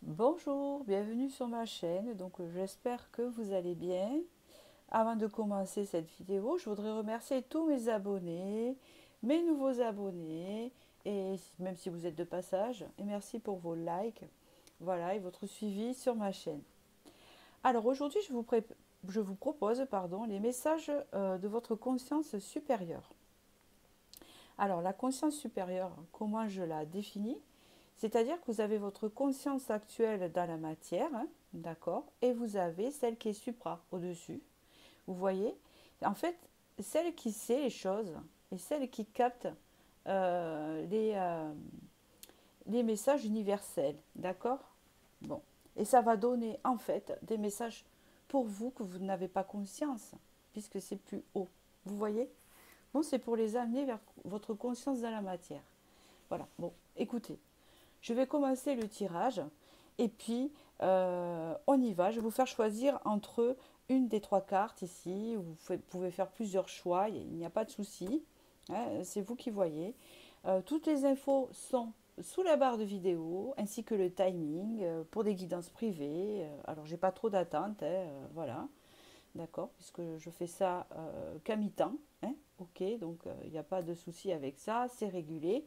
Bonjour, bienvenue sur ma chaîne. J'espère que vous allez bien. Avant de commencer cette vidéo, je voudrais remercier tous mes abonnés, mes nouveaux abonnés, et même si vous êtes de passage, et merci pour vos likes, voilà, et votre suivi sur ma chaîne. Alors aujourd'hui, je vous propose les messages de votre conscience supérieure. Alors la conscience supérieure, comment je la définis? C'est-à-dire que vous avez votre conscience actuelle dans la matière, hein, d'accord, et vous avez celle qui est supra, au-dessus. Vous voyez? En fait, celle qui sait les choses et celle qui capte euh, les, euh, les messages universels, d'accord? Bon. Et ça va donner en fait des messages pour vous que vous n'avez pas conscience, puisque c'est plus haut. Vous voyez? Bon, c'est pour les amener vers votre conscience dans la matière. Voilà. Bon, écoutez. Je vais commencer le tirage et puis on y va. Je vais vous faire choisir entre une des trois cartes ici. Vous pouvez faire plusieurs choix, il n'y a pas de souci. Hein, c'est vous qui voyez. Toutes les infos sont sous la barre de vidéo ainsi que le timing pour des guidances privées. Alors j'ai pas trop d'attente, hein, voilà, d'accord, puisque je fais ça qu'à mi-temps. Hein, ok, donc il n'y a pas de souci avec ça, c'est régulé.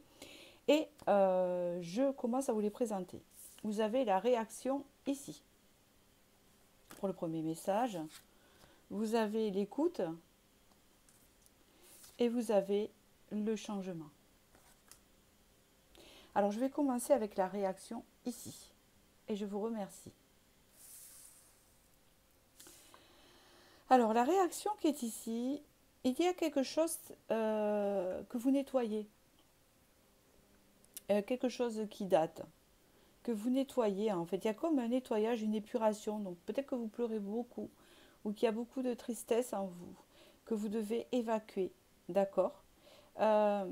Et je commence à vous les présenter. Vous avez la réaction ici. Pour le premier message, vous avez l'écoute et vous avez le changement. Alors je vais commencer avec la réaction ici. Et je vous remercie. Alors la réaction qui est ici, il y a quelque chose que vous nettoyez. Quelque chose qui date. Que vous nettoyez en fait. Il y a comme un nettoyage, une épuration. Donc peut-être que vous pleurez beaucoup ou qu'il y a beaucoup de tristesse en vous, que vous devez évacuer. D'accord. Euh,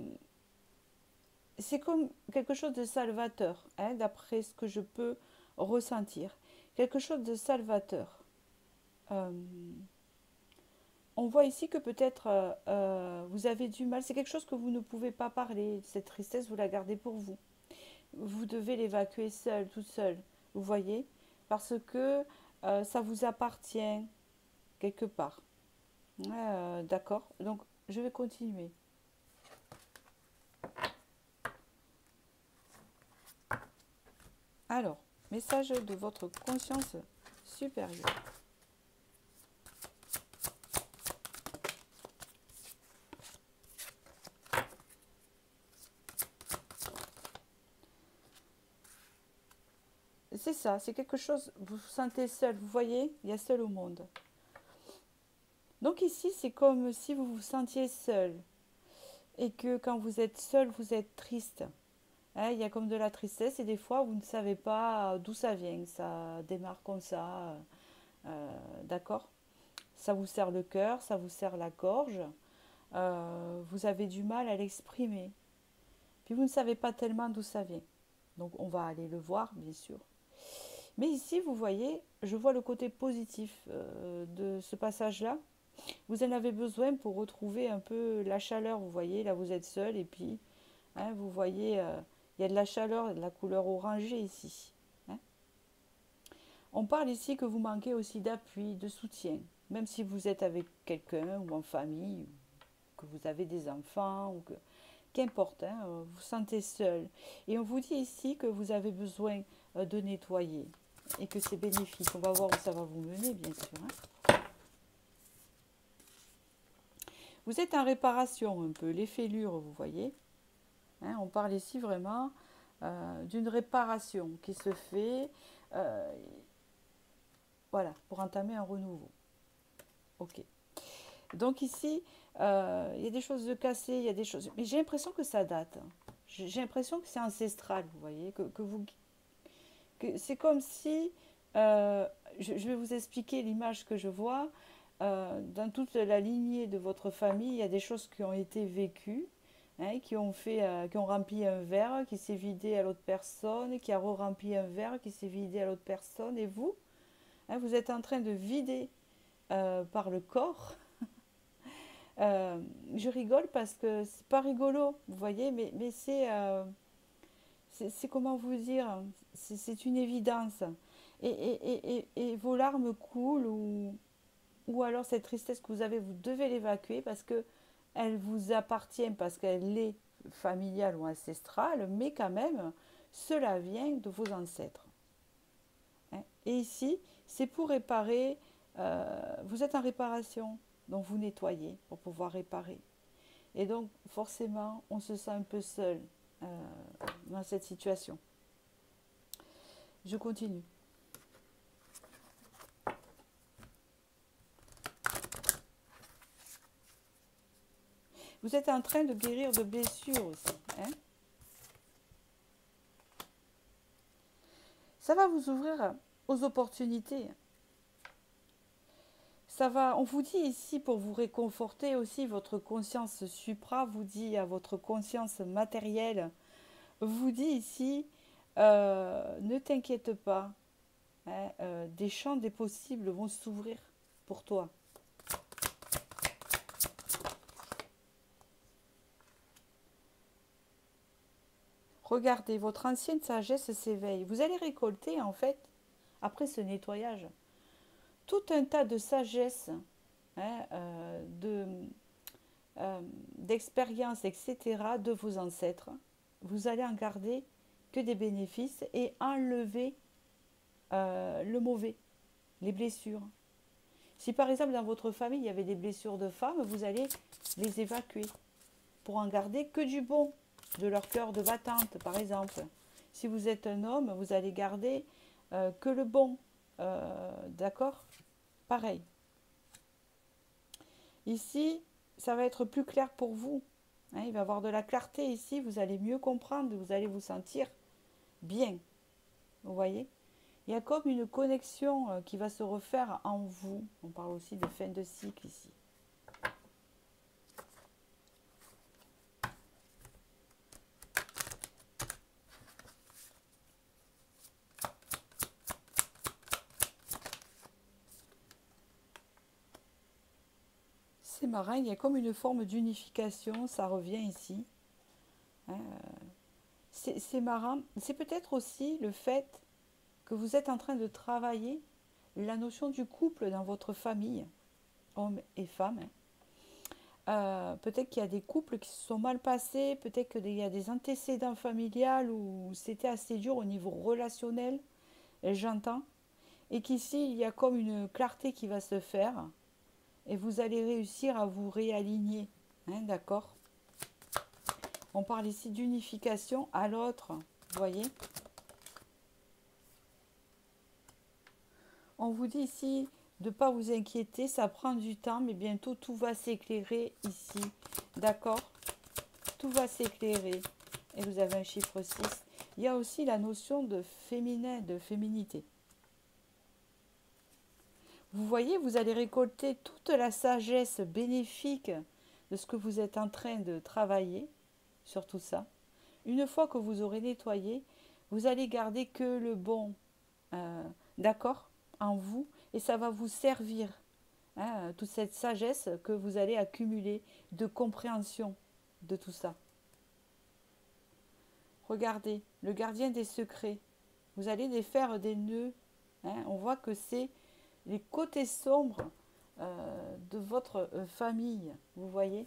c'est comme quelque chose de salvateur, hein, d'après ce que je peux ressentir. Quelque chose de salvateur. Euh, on voit ici que peut-être vous avez du mal. C'est quelque chose que vous ne pouvez pas parler. Cette tristesse, vous la gardez pour vous. Vous devez l'évacuer seul, toute seule. Vous voyez? Parce que ça vous appartient quelque part. D'accord. Donc, je vais continuer. Alors, message de votre conscience supérieure. C'est ça, c'est quelque chose, vous vous sentez seul, vous voyez, il y a seul au monde. Donc ici, c'est comme si vous vous sentiez seul et que quand vous êtes seul, vous êtes triste. Hein, il y a comme de la tristesse et des fois, vous ne savez pas d'où ça vient, ça démarre comme ça, d'accord? Ça vous serre le cœur, ça vous serre la gorge, vous avez du mal à l'exprimer. Puis vous ne savez pas tellement d'où ça vient. Donc on va aller le voir, bien sûr. Mais ici, vous voyez, je vois le côté positif de ce passage-là. Vous en avez besoin pour retrouver un peu la chaleur, vous voyez, là vous êtes seul et puis, hein, vous voyez, il y a de la chaleur, de la couleur orangée ici. Hein. On parle ici que vous manquez aussi d'appui, de soutien, même si vous êtes avec quelqu'un ou en famille, que vous avez des enfants, ou que, qu'importe, hein, vous vous sentez seul. Et on vous dit ici que vous avez besoin de nettoyer et que c'est bénéfique. On va voir où ça va vous mener, bien sûr. Hein. Vous êtes en réparation un peu, les fêlures, vous voyez. Hein, on parle ici vraiment d'une réparation qui se fait, euh, voilà, pour entamer un renouveau. Ok. Donc ici, il y a des choses de cassées, il y a des choses. Mais j'ai l'impression que ça date. J'ai l'impression que c'est ancestral, vous voyez, que c'est comme si, euh, je vais vous expliquer l'image que je vois. Dans toute la lignée de votre famille, il y a des choses qui ont été vécues, hein, qui ont rempli un verre, qui s'est vidé à l'autre personne, qui a re-rempli un verre, qui s'est vidé à l'autre personne, et vous, hein, vous êtes en train de vider par le corps. Je rigole parce que c'est pas rigolo, vous voyez, mais c'est comment vous dire, c'est une évidence. Et vos larmes coulent ou alors cette tristesse que vous avez, vous devez l'évacuer parce que elle vous appartient, parce qu'elle est familiale ou ancestrale, mais quand même, cela vient de vos ancêtres. Hein. Et ici, c'est pour réparer, vous êtes en réparation, donc vous nettoyez pour pouvoir réparer. Et donc, forcément, on se sent un peu seul dans cette situation. Je continue. Vous êtes en train de guérir de blessures aussi. Hein. Ça va vous ouvrir aux opportunités. Ça va, on vous dit ici pour vous réconforter aussi, votre conscience supra vous dit à votre conscience matérielle, vous dit ici, ne t'inquiète pas, hein, des champs des possibles vont s'ouvrir pour toi. Regardez, votre ancienne sagesse s'éveille. Vous allez récolter, en fait, après ce nettoyage, tout un tas de sagesse, hein, d'expériences, etc., de vos ancêtres. Vous allez en garder que des bénéfices et enlever le mauvais, les blessures. Si par exemple dans votre famille il y avait des blessures de femmes, vous allez les évacuer pour en garder que du bon, de leur cœur de battante par exemple. Si vous êtes un homme, vous allez garder que le bon, d'accord? Pareil. Ici, ça va être plus clair pour vous. Hein, il va y avoir de la clarté ici, vous allez mieux comprendre, vous allez vous sentir bien. Vous voyez? Il y a comme une connexion qui va se refaire en vous. On parle aussi de fin de cycle ici. C'est marrant, il y a comme une forme d'unification, ça revient ici. Hein, c'est marrant. C'est peut-être aussi le fait que vous êtes en train de travailler la notion du couple dans votre famille, hommes et femmes. Peut-être qu'il y a des couples qui se sont mal passés, peut-être qu'il y a des antécédents familiales où c'était assez dur au niveau relationnel, j'entends, et qu'ici il y a comme une clarté qui va se faire, et vous allez réussir à vous réaligner, hein, d'accord? On parle ici d'unification à l'autre, vous voyez? On vous dit ici de ne pas vous inquiéter, ça prend du temps, mais bientôt tout va s'éclairer ici, d'accord? Tout va s'éclairer. Et vous avez un chiffre 6. Il y a aussi la notion de féminin, de féminité. Vous voyez, vous allez récolter toute la sagesse bénéfique de ce que vous êtes en train de travailler sur tout ça. Une fois que vous aurez nettoyé, vous allez garder que le bon, d'accord, en vous, et ça va vous servir, hein, toute cette sagesse que vous allez accumuler de compréhension de tout ça. Regardez, le gardien des secrets, vous allez les faire des nœuds, hein, on voit que c'est les côtés sombres de votre famille, vous voyez.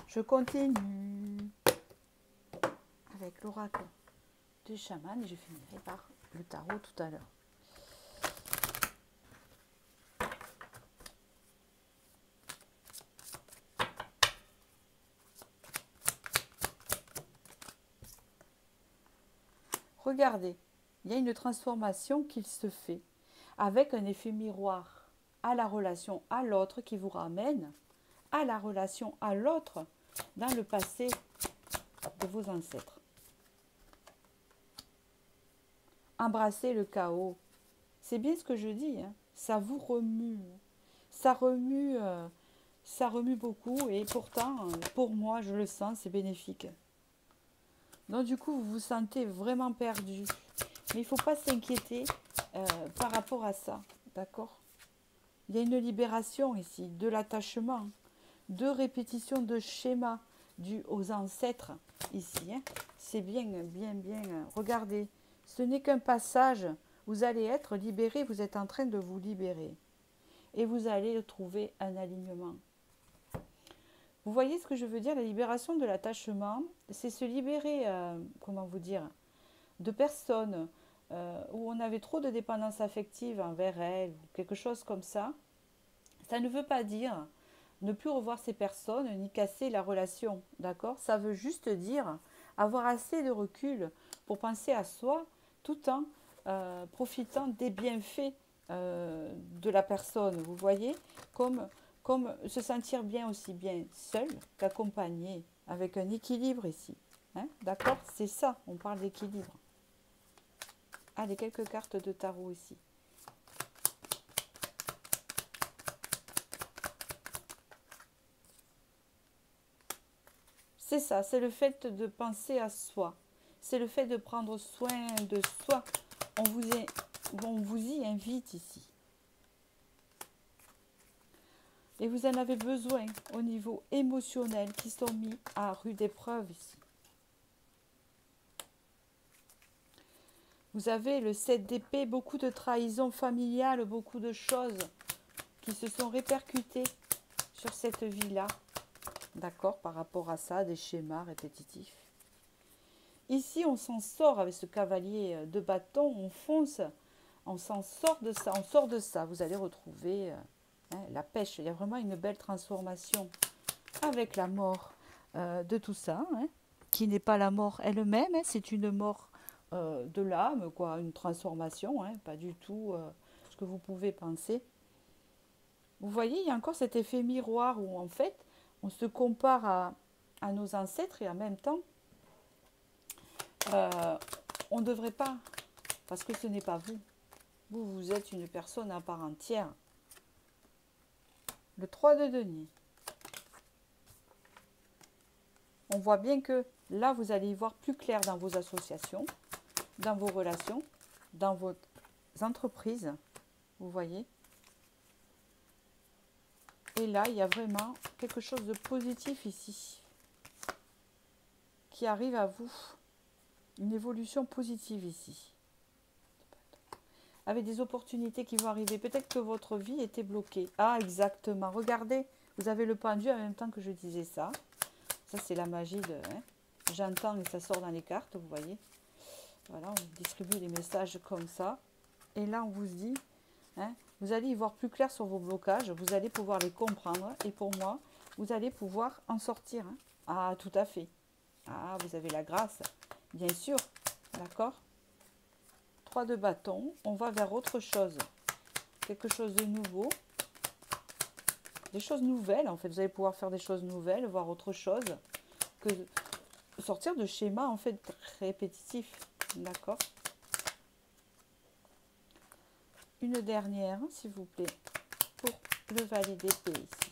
Je continue avec l'oracle du chaman et je finirai par le tarot tout à l'heure. Regardez, il y a une transformation qui se fait avec un effet miroir à la relation à l'autre qui vous ramène à la relation à l'autre dans le passé de vos ancêtres. Embrassez le chaos. C'est bien ce que je dis, hein. Ça vous remue. Ça remue, ça remue beaucoup et pourtant, pour moi, je le sens, c'est bénéfique. Donc du coup, vous vous sentez vraiment perdu. Mais il ne faut pas s'inquiéter par rapport à ça, d'accord? Il y a une libération ici, de l'attachement, de répétition de schémas dus aux ancêtres ici. Hein. C'est bien, bien, bien. Regardez, ce n'est qu'un passage. Vous allez être libéré, vous êtes en train de vous libérer. Et vous allez trouver un alignement. Vous voyez ce que je veux dire? La libération de l'attachement, c'est se libérer, comment vous dire, de personnes où on avait trop de dépendance affective envers elles, ou quelque chose comme ça. Ça ne veut pas dire ne plus revoir ces personnes ni casser la relation, d'accord? Ça veut juste dire avoir assez de recul pour penser à soi tout en profitant des bienfaits de la personne, vous voyez? Comme se sentir bien aussi bien seul qu'accompagné, avec un équilibre ici. Hein, d'accord? C'est ça, on parle d'équilibre. Allez, quelques cartes de tarot ici. C'est ça, c'est le fait de penser à soi. C'est le fait de prendre soin de soi. On vous y invite ici. Et vous en avez besoin au niveau émotionnel qui sont mis à rude épreuve ici. Vous avez le 7 d'épée, beaucoup de trahison familiale, beaucoup de choses qui se sont répercutées sur cette vie-là. D'accord, par rapport à ça, des schémas répétitifs. Ici, on s'en sort avec ce cavalier de bâton, on fonce, on s'en sort de ça, on sort de ça. Vous allez retrouver la pêche. Il y a vraiment une belle transformation avec la mort de tout ça, hein, qui n'est pas la mort elle-même, hein, c'est une mort de l'âme, quoi, une transformation, hein, pas du tout ce que vous pouvez penser. Vous voyez, il y a encore cet effet miroir où en fait, on se compare à nos ancêtres et en même temps, on ne devrait pas, parce que ce n'est pas vous. Vous êtes une personne à part entière. Le 3 de denier. On voit bien que là, vous allez y voir plus clair dans vos associations, dans vos relations, dans vos entreprises. Vous voyez? Et là, il y a vraiment quelque chose de positif ici qui arrive à vous. Une évolution positive ici. Avec des opportunités qui vont arriver. Peut-être que votre vie était bloquée. Ah, exactement. Regardez, vous avez le pendu en même temps que je disais ça. Ça, c'est la magie de... Hein, j'entends et ça sort dans les cartes, vous voyez. Voilà, on distribue les messages comme ça. Et là, on vous dit, hein, vous allez y voir plus clair sur vos blocages. Vous allez pouvoir les comprendre. Et pour moi, vous allez pouvoir en sortir. Hein. Ah, tout à fait. Ah, vous avez la grâce. Bien sûr. D'accord ? 3 de bâton. On va vers autre chose. Quelque chose de nouveau. Des choses nouvelles, en fait. Vous allez pouvoir faire des choses nouvelles, voir autre chose. Que sortir de schémas, en fait, répétitifs. D'accord ? Une dernière, s'il vous plaît, pour le valet d'épée ici.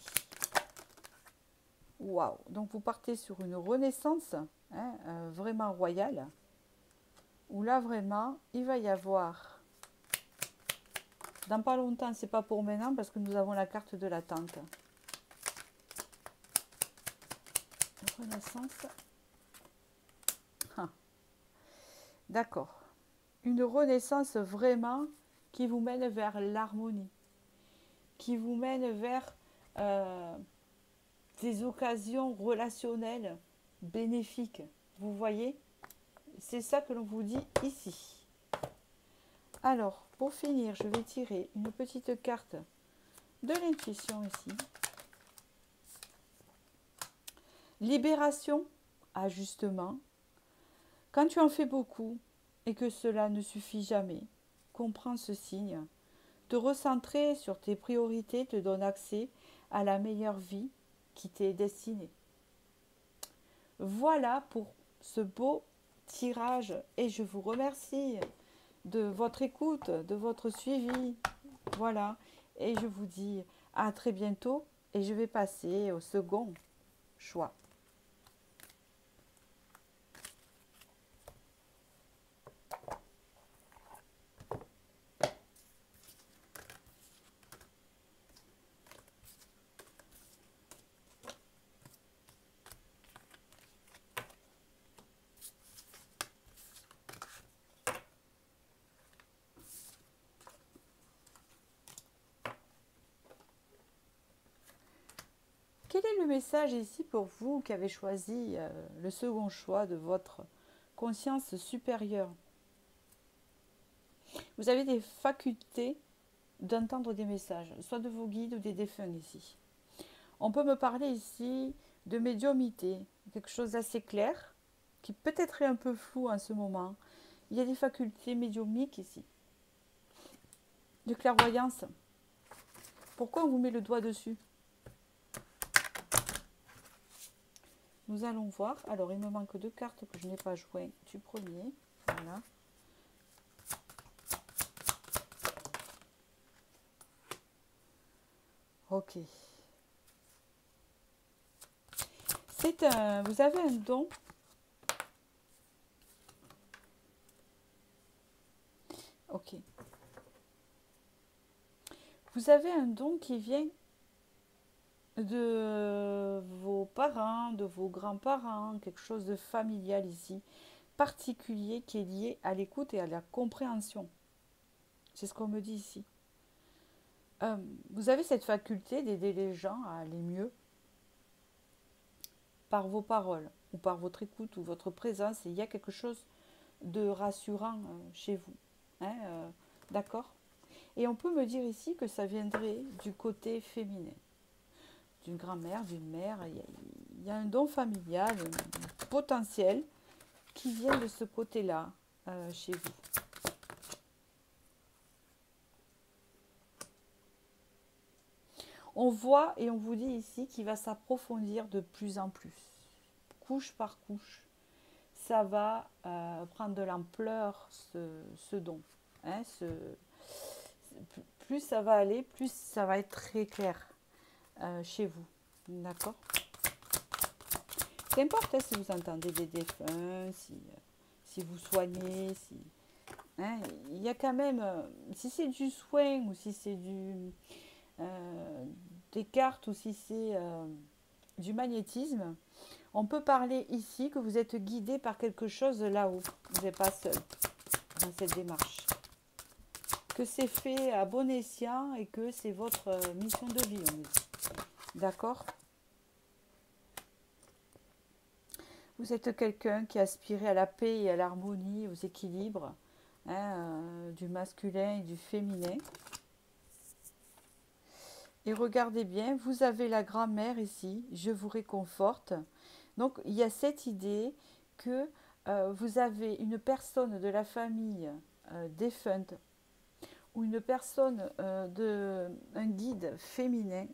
Waouh! Donc, vous partez sur une renaissance, hein, vraiment royale, où là, vraiment, il va y avoir... Dans pas longtemps, c'est pas pour maintenant, parce que nous avons la carte de l'attente. Renaissance. Ah. D'accord. Une renaissance vraiment qui vous mène vers l'harmonie, qui vous mène vers des occasions relationnelles bénéfiques. Vous voyez? C'est ça que l'on vous dit ici. Alors, pour finir, je vais tirer une petite carte de l'intuition ici. Libération, ajustement. Quand tu en fais beaucoup et que cela ne suffit jamais, comprends ce signe. Te recentrer sur tes priorités te donne accès à la meilleure vie qui t'est destinée. Voilà pour ce beau tirage et je vous remercie de votre écoute, de votre suivi. Voilà, et je vous dis à très bientôt et je vais passer au second choix. quel est le message ici pour vous qui avez choisi le second choix de votre conscience supérieure? Vous avez des facultés d'entendre des messages, soit de vos guides ou des défunts ici. On peut me parler ici de médiumnité, quelque chose d'assez clair, qui peut-être est un peu flou en ce moment. Il y a des facultés médiumniques ici, de clairvoyance. Pourquoi on vous met le doigt dessus? Nous allons voir. Alors, il me manque 2 cartes que je n'ai pas jointes du premier. Voilà. Ok. Vous avez un don. Ok. Vous avez un don qui vient de vos parents, de vos grands-parents, quelque chose de familial ici, particulier qui est lié à l'écoute et à la compréhension. C'est ce qu'on me dit ici. Vous avez cette faculté d'aider les gens à aller mieux par vos paroles ou par votre écoute ou votre présence. Et il y a quelque chose de rassurant chez vous. Hein, d'accord? Et on peut me dire ici que ça viendrait du côté féminin. D'une grand-mère, d'une mère. Il y a un don familial, un potentiel qui vient de ce côté-là chez vous. On voit et on vous dit ici qu'il va s'approfondir de plus en plus, couche par couche. Ça va prendre de l'ampleur, ce don. Hein, plus ça va aller, plus ça va être très clair chez vous. D'accord? Qu'importe si vous entendez des défunts, si vous soignez, hein, il y a quand même, si c'est du soin ou si c'est des cartes ou si c'est du magnétisme, on peut parler ici que vous êtes guidé par quelque chose là-haut. Vous n'êtes pas seul dans cette démarche. Que c'est fait à bon escient et que c'est votre mission de vie, on dit. D'accord? Vous êtes quelqu'un qui aspire à la paix et à l'harmonie, aux équilibres, hein, du masculin et du féminin. Et regardez bien, vous avez la grand-mère ici, je vous réconforte. Donc, il y a cette idée que vous avez une personne de la famille défunte ou une personne, un guide féminin,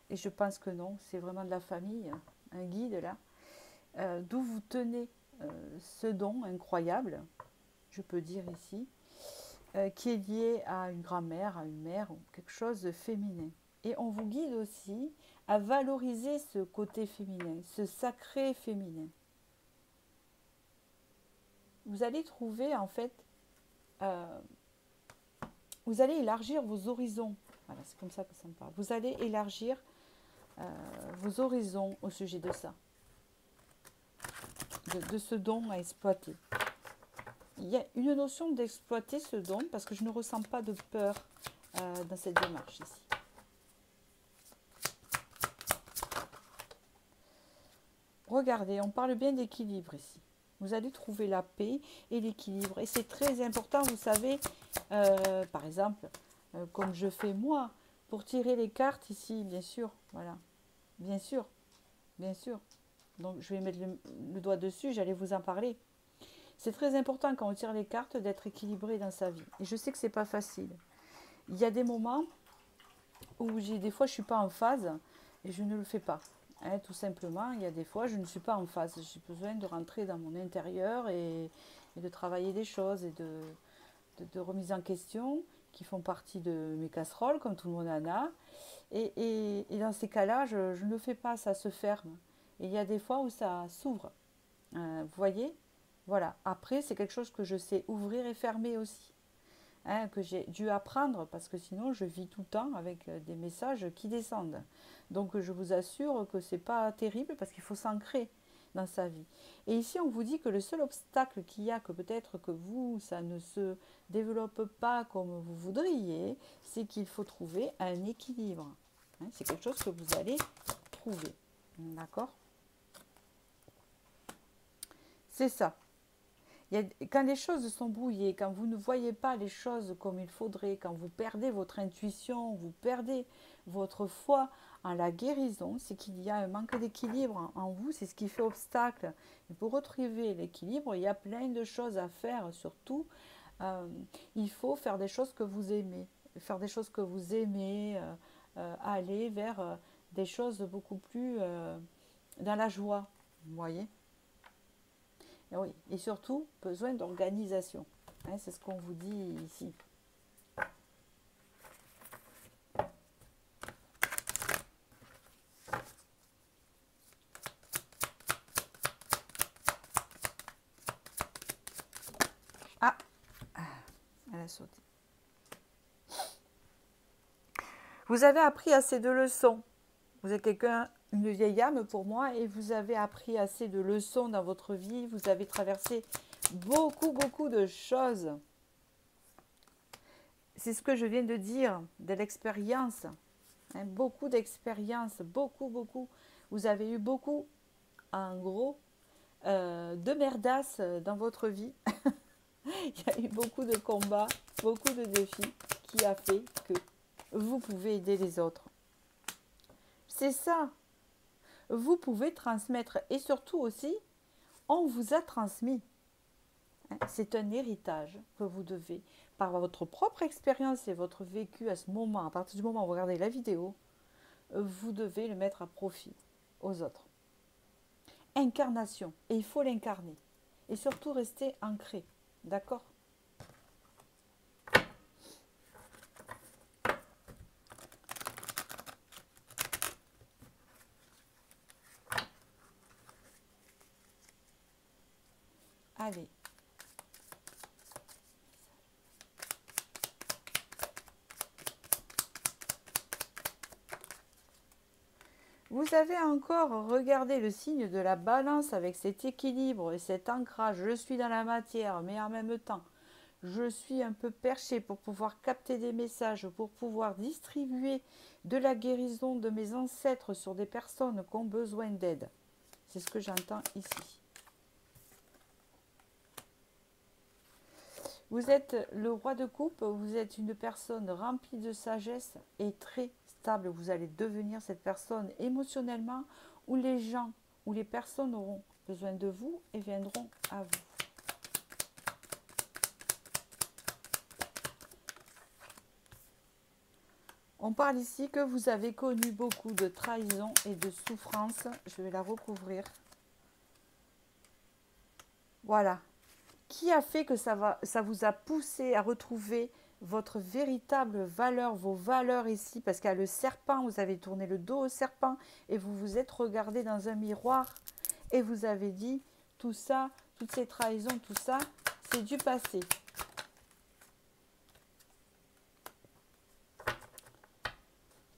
et je pense que non, c'est vraiment de la famille, un guide là, d'où vous tenez ce don incroyable, je peux dire ici, qui est lié à une grand-mère, à une mère, ou quelque chose de féminin. Et on vous guide aussi à valoriser ce côté féminin, ce sacré féminin. Vous allez trouver en fait, vous allez élargir vos horizons. Voilà, c'est comme ça que ça me parle. Vous allez élargir vos horizons au sujet de ça, de ce don à exploiter. Il y a une notion d'exploiter ce don parce que je ne ressens pas de peur dans cette démarche ici. Regardez, on parle bien d'équilibre ici. Vous allez trouver la paix et l'équilibre. Et c'est très important, vous savez, par exemple, comme je fais moi, pour tirer les cartes ici, bien sûr, voilà. Bien sûr, bien sûr. Donc je vais mettre le doigt dessus, j'allais vous en parler. C'est très important quand on tire les cartes d'être équilibré dans sa vie. Et je sais que c'est pas facile. Il y a des moments où des fois je ne suis pas en phase et je ne le fais pas. Hein, tout simplement, il y a des fois je ne suis pas en phase. J'ai besoin de rentrer dans mon intérieur et de travailler des choses et de remise en question qui font partie de mes casseroles, comme tout le monde en a. Et dans ces cas-là, je ne le fais pas, ça se ferme. Et il y a des fois où ça s'ouvre. Vous voyez? Voilà. Après, c'est quelque chose que je sais ouvrir et fermer aussi. Hein, que j'ai dû apprendre parce que sinon je vis tout le temps avec des messages qui descendent. Donc je vous assure que c'est pas terrible parce qu'il faut s'ancrer dans sa vie. Et ici on vous dit que le seul obstacle qu'il y a, que peut-être que vous, ça ne se développe pas comme vous voudriez, c'est qu'il faut trouver un équilibre. Hein, c'est quelque chose que vous allez retrouver. D'accord? C'est ça. Quand les choses sont brouillées, quand vous ne voyez pas les choses comme il faudrait, quand vous perdez votre intuition, vous perdez votre foi en la guérison, c'est qu'il y a un manque d'équilibre en vous, c'est ce qui fait obstacle. Et pour retrouver l'équilibre, il y a plein de choses à faire, surtout, il faut faire des choses que vous aimez. Faire des choses que vous aimez, aller vers des choses beaucoup plus dans la joie, vous voyez? Et oui, et surtout, besoin d'organisation. Hein, c'est ce qu'on vous dit ici. Ah, elle a sauté. Vous avez appris assez de leçons. Vous êtes une vieille âme pour moi, et vous avez appris assez de leçons dans votre vie. Vous avez traversé beaucoup de choses. C'est ce que je viens de dire, de l'expérience. Hein, beaucoup d'expérience, beaucoup. Vous avez eu beaucoup, en gros, de merdasses dans votre vie. Il y a eu beaucoup de combats, beaucoup de défis qui a fait que vous pouvez aider les autres. C'est ça. Vous pouvez transmettre, et surtout aussi, on vous a transmis. C'est un héritage que vous devez, par votre propre expérience et votre vécu à ce moment, à partir du moment où vous regardez la vidéo, vous devez le mettre à profit aux autres. Incarnation, et il faut l'incarner. Et surtout rester ancré, d'accord ? Allez. Vous avez encore regardé le signe de la balance avec cet équilibre et cet ancrage. Je suis dans la matière, mais en même temps, je suis un peu perché pour pouvoir capter des messages, pour pouvoir distribuer de la guérison de mes ancêtres sur des personnes qui ont besoin d'aide. C'est ce que j'entends ici. Vous êtes le roi de coupe, vous êtes une personne remplie de sagesse et très stable. Vous allez devenir cette personne émotionnellement où les gens, où les personnes auront besoin de vous et viendront à vous. On parle ici que vous avez connu beaucoup de trahison et de souffrance. Je vais la recouvrir. Voilà. Qui a fait que ça vous a poussé à retrouver votre véritable valeur, vos valeurs ici, parce qu'il y a le serpent, vous avez tourné le dos au serpent et vous vous êtes regardé dans un miroir et vous avez dit tout ça, toutes ces trahisons, tout ça, c'est du passé.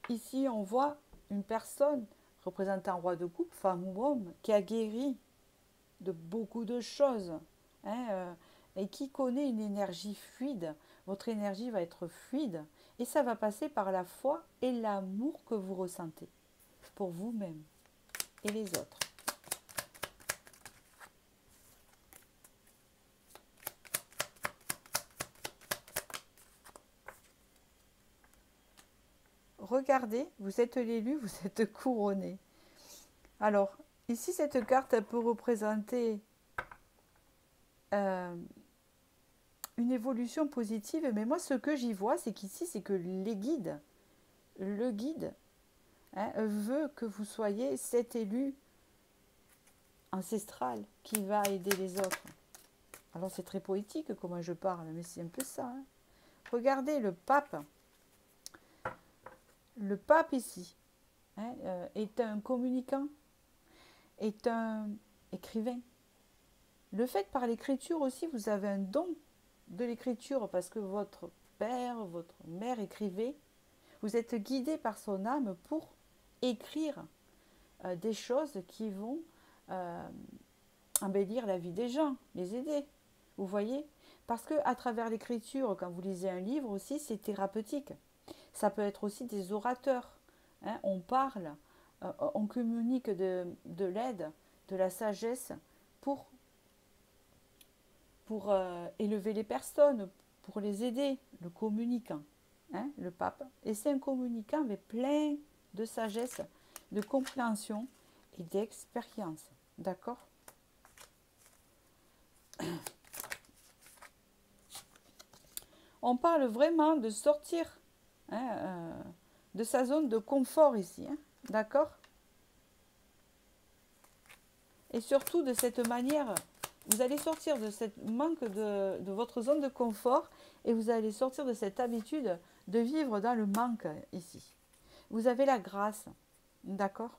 Ici, on voit une personne représentant un roi de coupe, femme ou homme, qui a guéri de beaucoup de choses. Et qui connaît une énergie fluide, votre énergie va être fluide et ça va passer par la foi et l'amour que vous ressentez pour vous-même et les autres. Regardez, vous êtes l'élu, vous êtes couronné. Alors, ici, cette carte, elle peut représenter une évolution positive, mais moi ce que j'y vois, c'est qu'ici, c'est que le guide veut que vous soyez cet élu ancestral qui va aider les autres. Alors c'est très poétique comment je parle, mais c'est un peu ça. Regardez le pape. Le pape ici est un communicant, est un écrivain. Le fait par l'écriture aussi, vous avez un don de l'écriture parce que votre père, votre mère écrivait. Vous êtes guidé par son âme pour écrire des choses qui vont embellir la vie des gens, les aider. Vous voyez ? Parce qu'à travers l'écriture, quand vous lisez un livre aussi, c'est thérapeutique. Ça peut être aussi des orateurs. On parle on communique de l'aide, de la sagesse pour, élever les personnes, pour les aider, le communicant, hein, le pape. Et c'est un communicant mais plein de sagesse, de compréhension et d'expérience. D'accord? On parle vraiment de sortir, hein, de sa zone de confort ici. Hein, d'accord? Et surtout de cette manière, vous allez sortir de cette manque de votre zone de confort et vous allez sortir de cette habitude de vivre dans le manque ici. Vous avez la grâce, d'accord?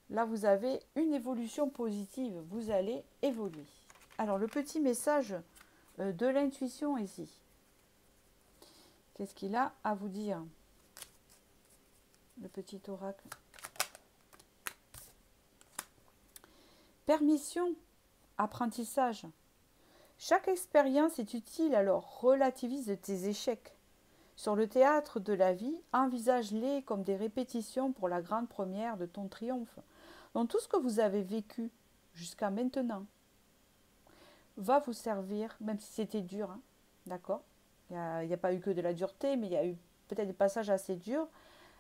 Là, vous avez une évolution positive, vous allez évoluer. Alors, le petit message de l'intuition ici. Qu'est-ce qu'il a à vous dire? Le petit oracle. Permission, apprentissage. Chaque expérience est utile, alors relativise tes échecs. Sur le théâtre de la vie, envisage-les comme des répétitions pour la grande première de ton triomphe. Donc tout ce que vous avez vécu jusqu'à maintenant va vous servir, même si c'était dur, hein, d'accord? Il n'y a pas eu que de la dureté, mais il y a eu peut-être des passages assez durs,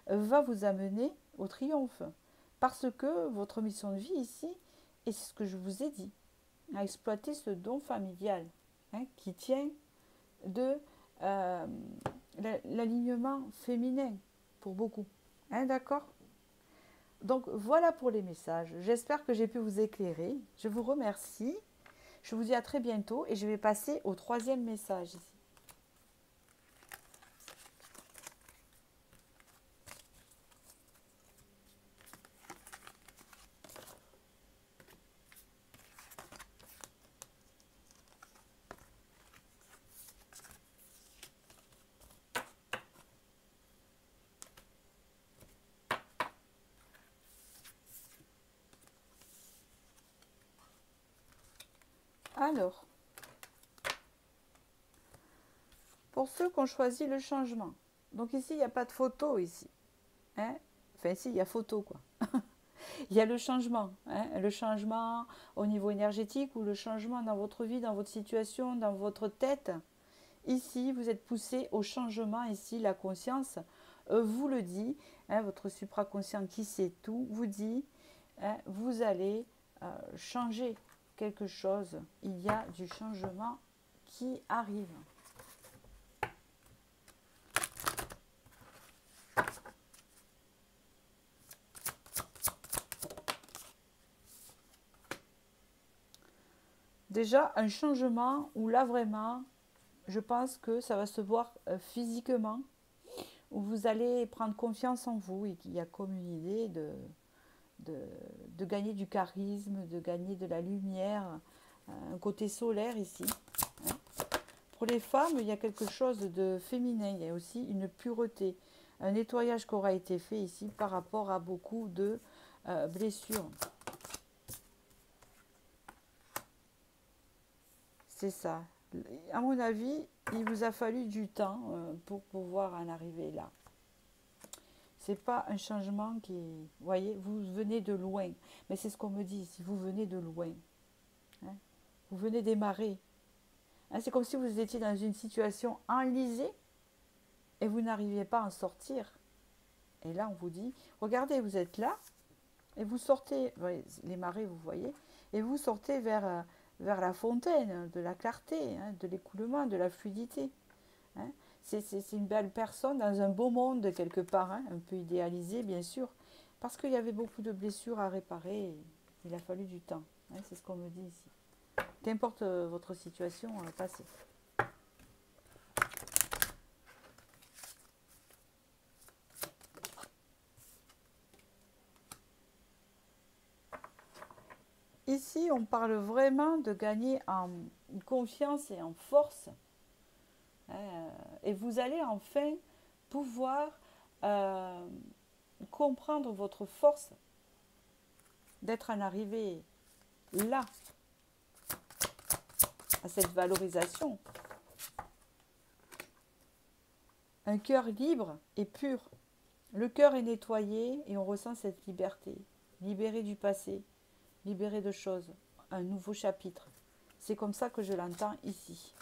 va vous amener au triomphe. Parce que votre mission de vie ici, et c'est ce que je vous ai dit, à exploiter ce don familial, hein, qui tient de l'alignement féminin pour beaucoup. Hein, d'accord? Donc voilà pour les messages. J'espère que j'ai pu vous éclairer. Je vous remercie. Je vous dis à très bientôt et je vais passer au troisième message ici. Alors, pour ceux qui ont choisi le changement, donc ici, il n'y a pas de photo ici. Hein, enfin, ici, il y a photo, quoi. Il y a le changement, hein, le changement au niveau énergétique ou le changement dans votre vie, dans votre situation, dans votre tête. Ici, vous êtes poussé au changement, ici, la conscience vous le dit, hein, votre supraconscient qui sait tout, vous dit, hein, vous allez changer quelque chose. Il y a du changement qui arrive. Déjà, un changement où là vraiment, je pense que ça va se voir physiquement, où vous allez prendre confiance en vous et qu'il y a comme une idée de gagner du charisme, de gagner de la lumière, un côté solaire ici. Hein. Pour les femmes, il y a quelque chose de féminin, il y a aussi une pureté, un nettoyage qui aura été fait ici par rapport à beaucoup de blessures. C'est ça. À mon avis, il vous a fallu du temps pour pouvoir en arriver là. C'est pas un changement qui... Vous voyez, vous venez de loin. Mais c'est ce qu'on me dit ici, vous venez de loin. Hein, vous venez démarrer. Hein, c'est comme si vous étiez dans une situation enlisée et vous n'arriviez pas à en sortir. Et là, on vous dit, regardez, vous êtes là et vous sortez, les marées, vous voyez, et vous sortez vers la fontaine, de la clarté, hein, de l'écoulement, de la fluidité. Hein. C'est une belle personne dans un beau monde quelque part, hein, un peu idéalisé bien sûr, parce qu'il y avait beaucoup de blessures à réparer, et il a fallu du temps, hein, c'est ce qu'on me dit ici. Qu'importe votre situation passée. Ici, on parle vraiment de gagner en confiance et en force. Et vous allez enfin pouvoir comprendre votre force d'être en arrivé là, à cette valorisation. un cœur libre et pur. Le cœur est nettoyé et on ressent cette liberté, libéré du passé, libéré de choses, un nouveau chapitre. C'est comme ça que je l'entends ici.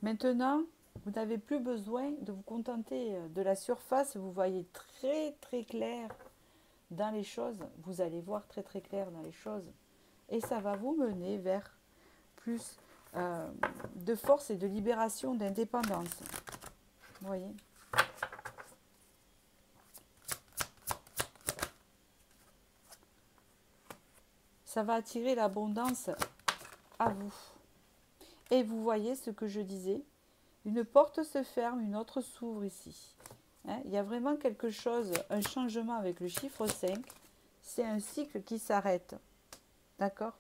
Maintenant, vous n'avez plus besoin de vous contenter de la surface, vous voyez très très clair dans les choses, vous allez voir très très clair dans les choses et ça va vous mener vers plus de force et de libération, d'indépendance. Vous voyez ? Ça va attirer l'abondance à vous. Et vous voyez ce que je disais, une porte se ferme, une autre s'ouvre ici. Hein, il y a vraiment quelque chose, un changement avec le chiffre 5. C'est un cycle qui s'arrête. D'accord ?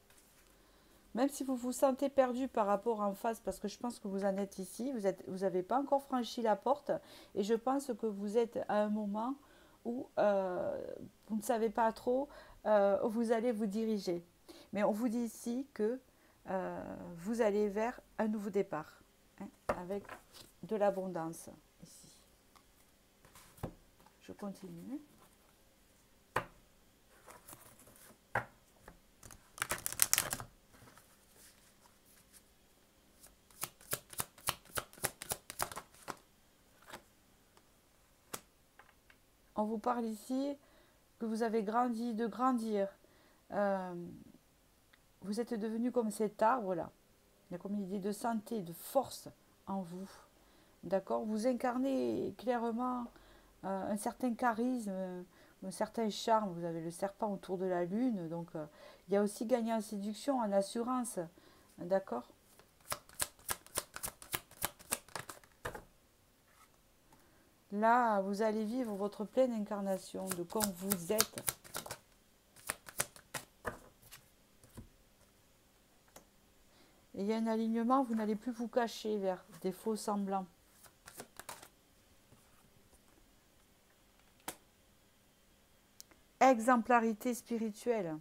Même si vous vous sentez perdu par rapport en face, parce que je pense que vous en êtes ici, vous n'avez pas encore franchi la porte, et je pense que vous êtes à un moment où vous ne savez pas trop où vous allez vous diriger. Mais on vous dit ici que vous allez vers un nouveau départ, hein, avec de l'abondance ici. Je continue. On vous parle ici que vous avez grandi, de grandir. Vous êtes devenu comme cet arbre-là. Il y a comme une idée de santé, de force en vous. D'accord ? Vous incarnez clairement un certain charisme, un certain charme. Vous avez le serpent autour de la lune. Donc, il y a aussi gagné en séduction, en assurance. D'accord ? Là, vous allez vivre votre pleine incarnation de comme vous êtes. Et il y a un alignement, vous n'allez plus vous cacher vers des faux semblants. Exemplarité spirituelle.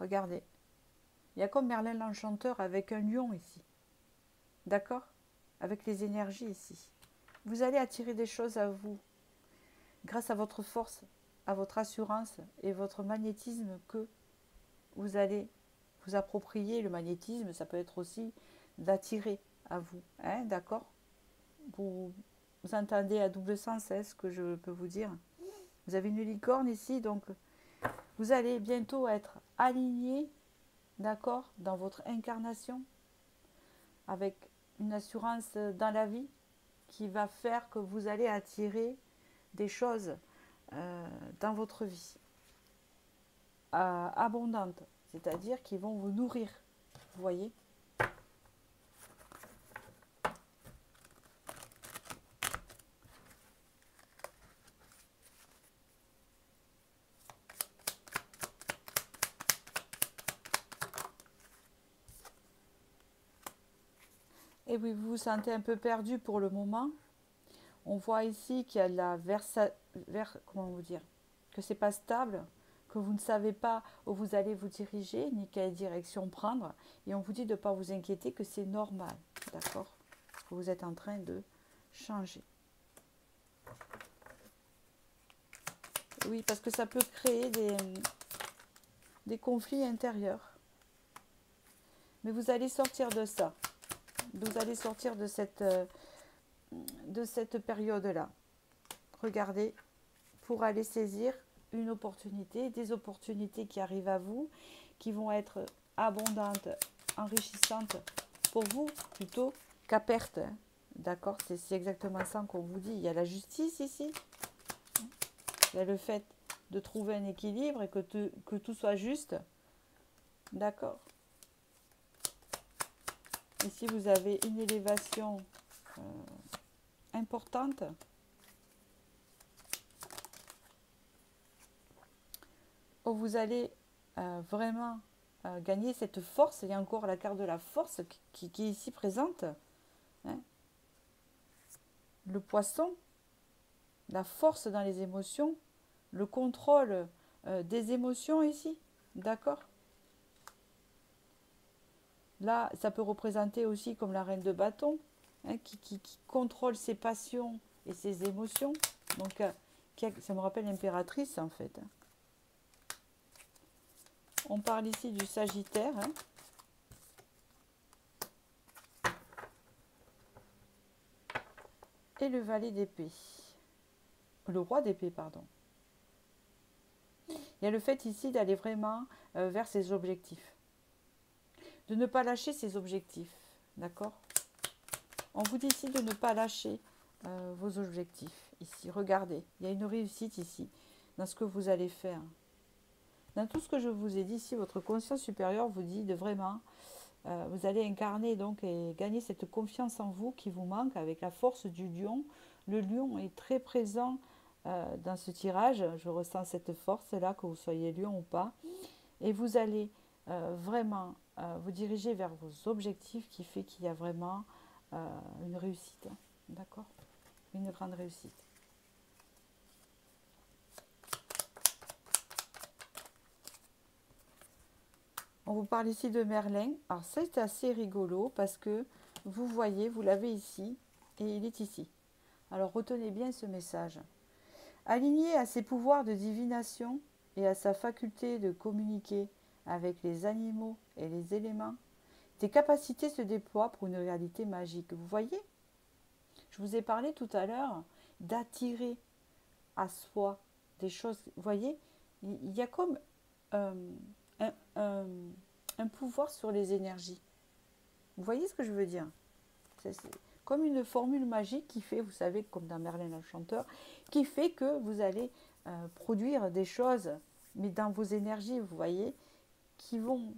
Regardez. Il y a comme Merlin l'Enchanteur avec un lion ici. D'accord ? Avec les énergies ici. Vous allez attirer des choses à vous. Grâce à votre force, à votre assurance et votre magnétisme que vous allez vous approprier. Le magnétisme, ça peut être aussi d'attirer à vous. Hein, d'accord ? Vous entendez à double sens, ce que je peux vous dire. Vous avez une licorne ici, donc vous allez bientôt être aligné, d'accord, dans votre incarnation, avec une assurance dans la vie qui va faire que vous allez attirer des choses dans votre vie abondantes, c'est-à-dire qui vont vous nourrir, vous voyez ? Et oui, vous vous sentez un peu perdu pour le moment. On voit ici qu'il y a de la comment vous dire, que c'est pas stable, que vous ne savez pas où vous allez vous diriger, ni quelle direction prendre. Et on vous dit de ne pas vous inquiéter, que c'est normal, d'accord ? Que vous êtes en train de changer. Oui, parce que ça peut créer des conflits intérieurs. Mais vous allez sortir de ça. Vous allez sortir de cette période-là. Regardez, pour aller saisir une opportunité, des opportunités qui arrivent à vous, qui vont être abondantes, enrichissantes pour vous, plutôt qu'à perte. D'accord ? C'est exactement ça qu'on vous dit. Il y a la justice ici. Il y a le fait de trouver un équilibre et que tout soit juste. D'accord ? Ici, vous avez une élévation importante. Où vous allez vraiment gagner cette force. Il y a encore la carte de la force qui est ici présente. Hein. Le poisson, la force dans les émotions, le contrôle des émotions ici. D'accord ? Là, ça peut représenter aussi comme la reine de bâton, hein, qui contrôle ses passions et ses émotions. Donc, ça me rappelle l'impératrice, en fait. On parle ici du Sagittaire. Hein. Et le valet d'épée. Le roi d'épée, pardon. Il y a le fait ici d'aller vraiment vers ses objectifs. De ne pas lâcher ses objectifs. D'accord? On vous dit ici de ne pas lâcher vos objectifs. Ici, regardez, il y a une réussite ici dans ce que vous allez faire. Dans tout ce que je vous ai dit ici, votre conscience supérieure vous dit de vraiment, vous allez incarner donc et gagner cette confiance en vous qui vous manque avec la force du lion. Le lion est très présent dans ce tirage. Je ressens cette force-là, que vous soyez lion ou pas. Et vous allez vraiment vous diriger vers vos objectifs qui fait qu'il y a vraiment une réussite. D'accord? Une grande réussite. On vous parle ici de Merlin. Alors c'est assez rigolo parce que vous voyez, vous l'avez ici et il est ici. Alors retenez bien ce message. Aligné à ses pouvoirs de divination et à sa faculté de communiquer avec les animaux et les éléments, tes capacités se déploient pour une réalité magique. Vous voyez? Je vous ai parlé tout à l'heure d'attirer à soi des choses. Vous voyez? Il y a comme un, un pouvoir sur les énergies. Vous voyez ce que je veux dire? C'est comme une formule magique qui fait, vous savez, comme dans Merlin l'Enchanteur, qui fait que vous allez produire des choses, mais dans vos énergies, vous voyez, qui vont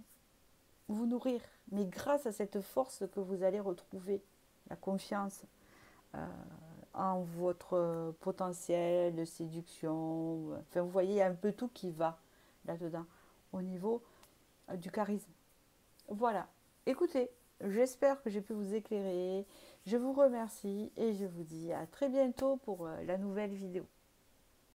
vous nourrir. Mais grâce à cette force que vous allez retrouver, la confiance en votre potentiel de séduction, enfin vous voyez, il y a un peu tout qui va là-dedans, au niveau du charisme. Voilà, écoutez, j'espère que j'ai pu vous éclairer. Je vous remercie et je vous dis à très bientôt pour la nouvelle vidéo.